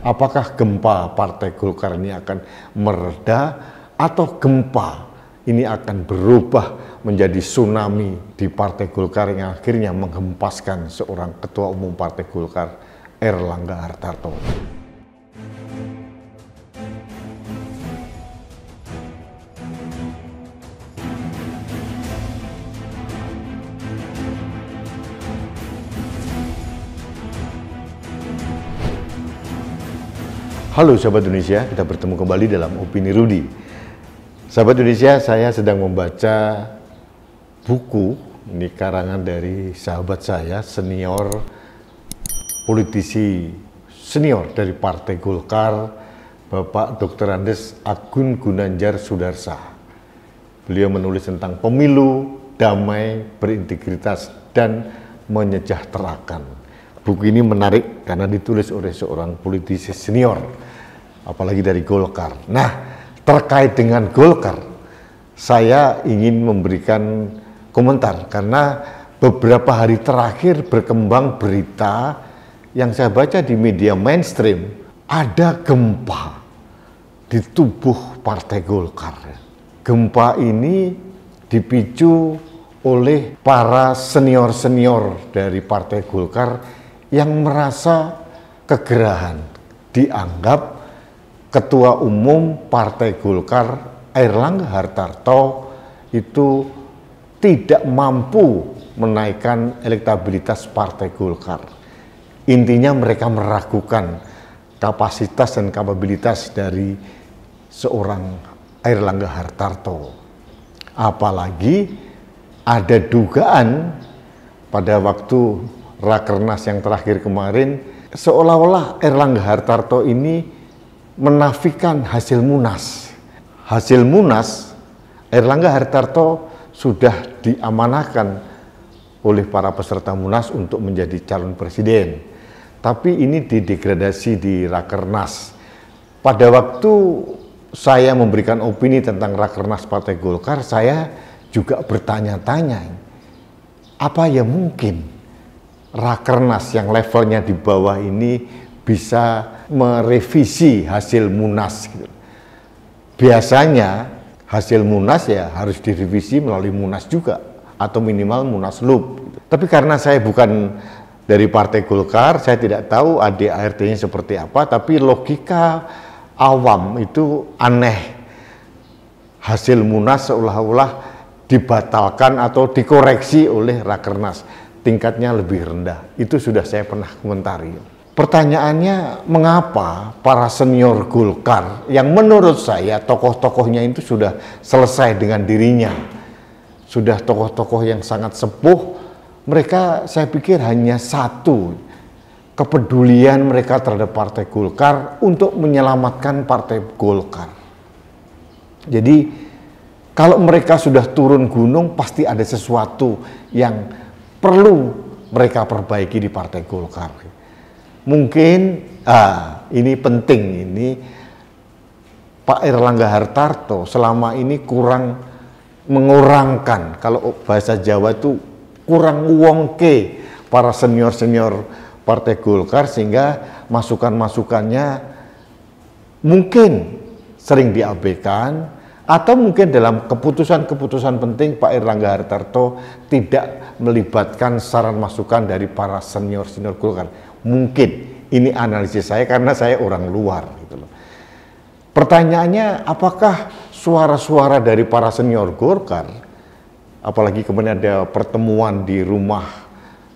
Apakah gempa Partai Golkar ini akan mereda atau gempa ini akan berubah menjadi tsunami di Partai Golkar yang akhirnya menghempaskan seorang Ketua Umum Partai Golkar, Airlangga Hartarto. Halo sahabat Indonesia, kita bertemu kembali dalam Opini Rudi. Sahabat Indonesia, saya sedang membaca buku, ini karangan dari sahabat saya, senior, politisi senior dari Partai Golkar, Bapak Dr. Andes Agun Gunanjar Sudarsa. Beliau menulis tentang pemilu damai, berintegritas, dan menyejahterakan. Buku ini menarik karena ditulis oleh seorang politisi senior, apalagi dari Golkar. Nah, terkait dengan Golkar, saya ingin memberikan komentar karena beberapa hari terakhir berkembang berita yang saya baca di media mainstream, ada gempa di tubuh Partai Golkar. Gempa ini dipicu oleh para senior-senior dari Partai Golkar yang merasa kegerahan, dianggap Ketua Umum Partai Golkar Airlangga Hartarto itu tidak mampu menaikkan elektabilitas Partai Golkar. Intinya mereka meragukan kapasitas dan kapabilitas dari seorang Airlangga Hartarto. Apalagi ada dugaan pada waktu Rakernas yang terakhir kemarin, seolah-olah Airlangga Hartarto ini menafikan hasil Munas. Hasil Munas, Airlangga Hartarto sudah diamanahkan oleh para peserta Munas untuk menjadi calon presiden. Tapi ini didegradasi di Rakernas. Pada waktu saya memberikan opini tentang Rakernas Partai Golkar, saya juga bertanya-tanya, apa ya mungkin Rakernas yang levelnya di bawah ini bisa merevisi hasil Munas. Biasanya hasil Munas ya harus direvisi melalui Munas juga atau minimal Munaslup. Tapi karena saya bukan dari Partai Golkar, saya tidak tahu ADART-nya seperti apa, tapi logika awam itu aneh. Hasil Munas seolah-olah dibatalkan atau dikoreksi oleh Rakernas. Tingkatnya lebih rendah. Itu sudah saya pernah komentari. Pertanyaannya, mengapa para senior Golkar yang menurut saya tokoh-tokohnya itu sudah selesai dengan dirinya, sudah tokoh-tokoh yang sangat sepuh, mereka saya pikir hanya satu, kepedulian mereka terhadap Partai Golkar untuk menyelamatkan Partai Golkar. Jadi kalau mereka sudah turun gunung, pasti ada sesuatu yang perlu mereka perbaiki di Partai Golkar. Mungkin ini penting, ini Pak Airlangga Hartarto selama ini kurang mengurangkan, kalau bahasa Jawa itu kurang wongke para senior-senior Partai Golkar, sehingga masukan-masukannya mungkin sering diabaikan, atau mungkin dalam keputusan-keputusan penting Pak Airlangga Hartarto tidak melibatkan saran masukan dari para senior-senior Golkar. Mungkin ini analisis saya karena saya orang luar gitu loh. Pertanyaannya, apakah suara-suara dari para senior Golkar, apalagi kemudian ada pertemuan di rumah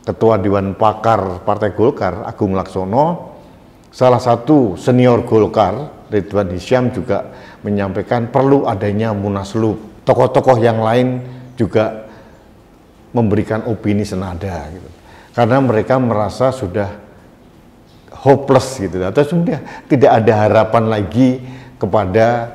Ketua Dewan Pakar Partai Golkar Agung Laksono, salah satu senior Golkar Ridwan Hisyam juga menyampaikan perlu adanya Munaslup. Tokoh-tokoh yang lain juga memberikan opini senada gitu. Karena mereka merasa sudah hopeless gitu, atau sudah tidak ada harapan lagi kepada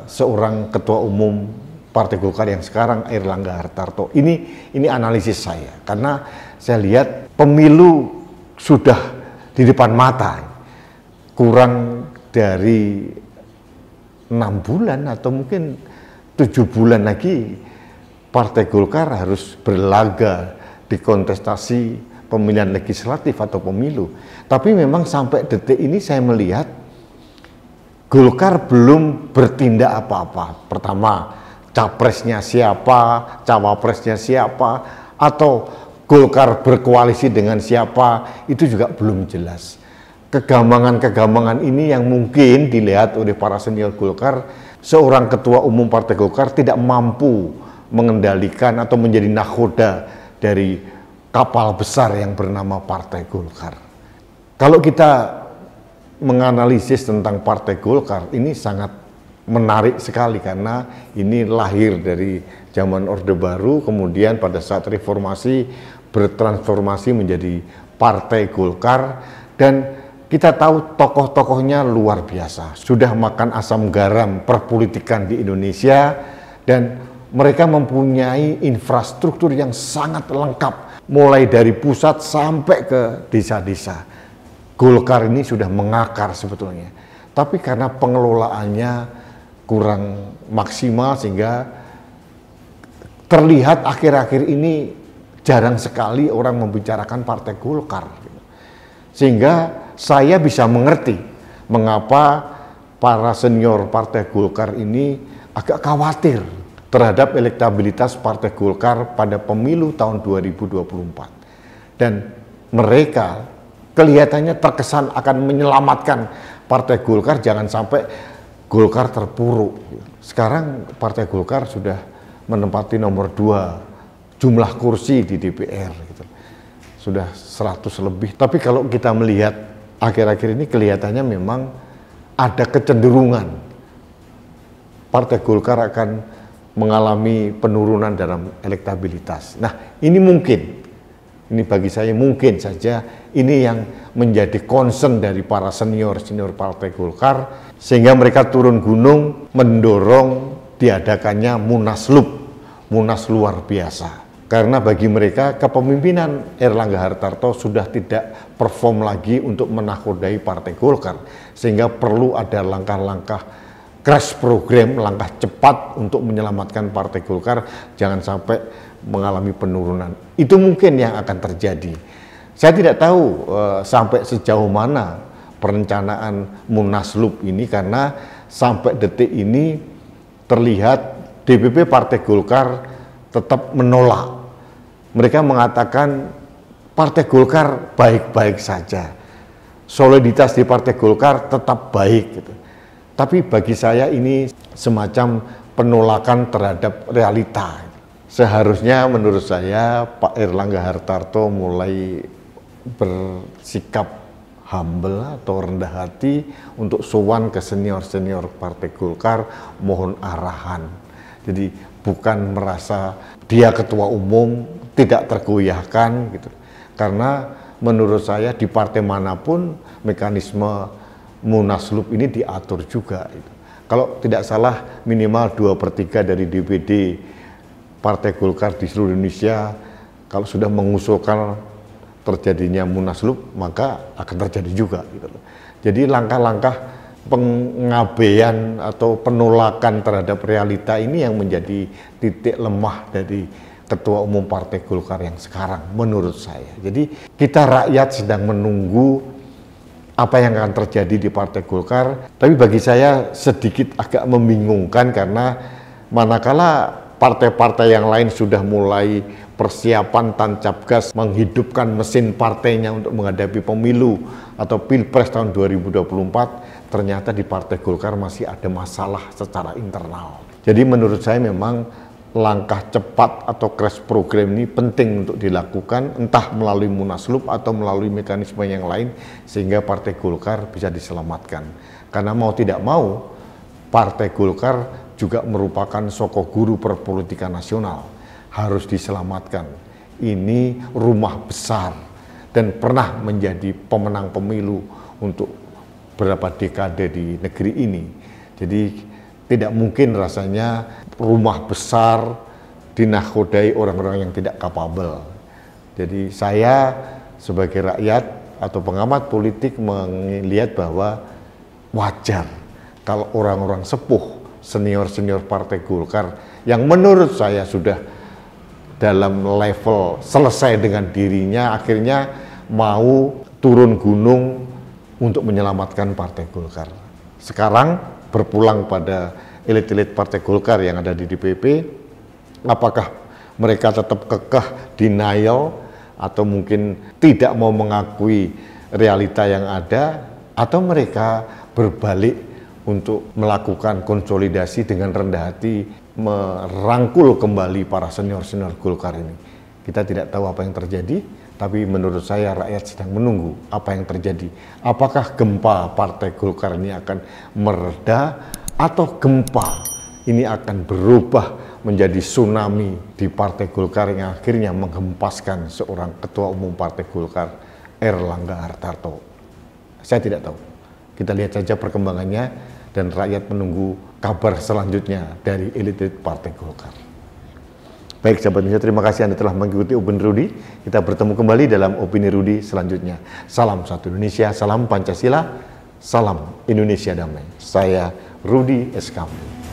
seorang Ketua Umum Partai Golkar yang sekarang, Airlangga Hartarto. Ini analisis saya, karena saya lihat pemilu sudah di depan mata, kurang dari 6 bulan atau mungkin 7 bulan lagi Partai Golkar harus berlaga di kontestasi pemilihan legislatif atau pemilu. Tapi memang sampai detik ini saya melihat Golkar belum bertindak apa-apa. Pertama, capresnya siapa, cawapresnya siapa, atau Golkar berkoalisi dengan siapa, itu juga belum jelas. Kegambangan-kegambangan ini yang mungkin dilihat oleh para senior Golkar, seorang ketua umum Partai Golkar tidak mampu mengendalikan atau menjadi nakhoda dari kapal besar yang bernama Partai Golkar. Kalau kita menganalisis tentang Partai Golkar, ini sangat menarik sekali karena ini lahir dari zaman Orde Baru, kemudian pada saat reformasi bertransformasi menjadi Partai Golkar, dan kita tahu tokoh-tokohnya luar biasa, sudah makan asam garam perpolitikan di Indonesia, dan mereka mempunyai infrastruktur yang sangat lengkap, mulai dari pusat sampai ke desa-desa. Golkar ini sudah mengakar sebetulnya, tapi karena pengelolaannya kurang maksimal sehingga terlihat akhir-akhir ini jarang sekali orang membicarakan Partai Golkar. Sehingga saya bisa mengerti mengapa para senior Partai Golkar ini agak khawatir terhadap elektabilitas Partai Golkar pada pemilu tahun 2024. Dan mereka kelihatannya terkesan akan menyelamatkan Partai Golkar, jangan sampai Golkar terpuruk. Sekarang Partai Golkar sudah menempati nomor 2 jumlah kursi di DPR gitu. Sudah 100 lebih. Tapi kalau kita melihat akhir-akhir ini kelihatannya memang ada kecenderungan Partai Golkar akan mengalami penurunan dalam elektabilitas. Nah, ini mungkin, ini bagi saya mungkin saja ini yang menjadi concern dari para senior Partai Golkar, sehingga mereka turun gunung mendorong diadakannya Munas luar biasa. Karena bagi mereka kepemimpinan Erlangga Hartarto sudah tidak perform lagi untuk menakodai Partai Golkar, sehingga perlu ada langkah-langkah crash program, langkah cepat untuk menyelamatkan Partai Golkar jangan sampai mengalami penurunan. Itu mungkin yang akan terjadi. Saya tidak tahu sampai sejauh mana perencanaan Munaslup ini, karena sampai detik ini terlihat DPP Partai Golkar tetap menolak. Mereka mengatakan Partai Golkar baik-baik saja, soliditas di Partai Golkar tetap baik gitu. Tapi bagi saya ini semacam penolakan terhadap realita. Seharusnya menurut saya Pak Erlangga Hartarto mulai bersikap humble atau rendah hati untuk sowan ke senior Partai Golkar, mohon arahan. Jadi bukan merasa dia ketua umum tidak tergoyahkan gitu. Karena menurut saya di partai manapun mekanisme Munaslup ini diatur juga gitu. Kalau tidak salah minimal 2/3 dari DPD Partai Golkar di seluruh Indonesia kalau sudah mengusulkan terjadinya Munaslup maka akan terjadi juga gitu. Jadi langkah-langkah pengabaian atau penolakan terhadap realita ini yang menjadi titik lemah dari Ketua Umum Partai Golkar yang sekarang menurut saya. Jadi kita rakyat sedang menunggu apa yang akan terjadi di Partai Golkar, tapi bagi saya sedikit agak membingungkan karena manakala partai-partai yang lain sudah mulai persiapan tancap gas menghidupkan mesin partainya untuk menghadapi pemilu atau Pilpres tahun 2024, ternyata di Partai Golkar masih ada masalah secara internal. Jadi menurut saya memang langkah cepat atau crash program ini penting untuk dilakukan, entah melalui Munaslup atau melalui mekanisme yang lain, sehingga Partai Golkar bisa diselamatkan. Karena mau tidak mau, Partai Golkar juga merupakan soko guru perpolitikan nasional, harus diselamatkan. Ini rumah besar dan pernah menjadi pemenang pemilu untuk beberapa dekade di negeri ini. Jadi tidak mungkin rasanya rumah besar dinakodai orang-orang yang tidak kapabel. Jadi saya sebagai rakyat atau pengamat politik melihat bahwa wajar kalau orang-orang sepuh, senior-senior Partai Golkar yang menurut saya sudah dalam level selesai dengan dirinya, akhirnya mau turun gunung untuk menyelamatkan Partai Golkar. Sekarang berpulang pada elit-elit Partai Golkar yang ada di DPP, apakah mereka tetap kekeh denial atau mungkin tidak mau mengakui realita yang ada, atau mereka berbalik untuk melakukan konsolidasi dengan rendah hati, merangkul kembali para senior-senior Golkar ini. Kita tidak tahu apa yang terjadi, tapi menurut saya rakyat sedang menunggu apa yang terjadi. Apakah gempa Partai Golkar ini akan mereda, atau gempa ini akan berubah menjadi tsunami di Partai Golkar yang akhirnya menghempaskan seorang Ketua Umum Partai Golkar, Erlangga Hartarto. Saya tidak tahu. Kita lihat saja perkembangannya dan rakyat menunggu kabar selanjutnya dari elit-elit Partai Golkar. Baik sahabat Indonesia, terima kasih Anda telah mengikuti Opini Rudi. Kita bertemu kembali dalam Opini Rudi selanjutnya. Salam satu Indonesia, salam Pancasila, salam Indonesia damai. Saya Rudi SKM.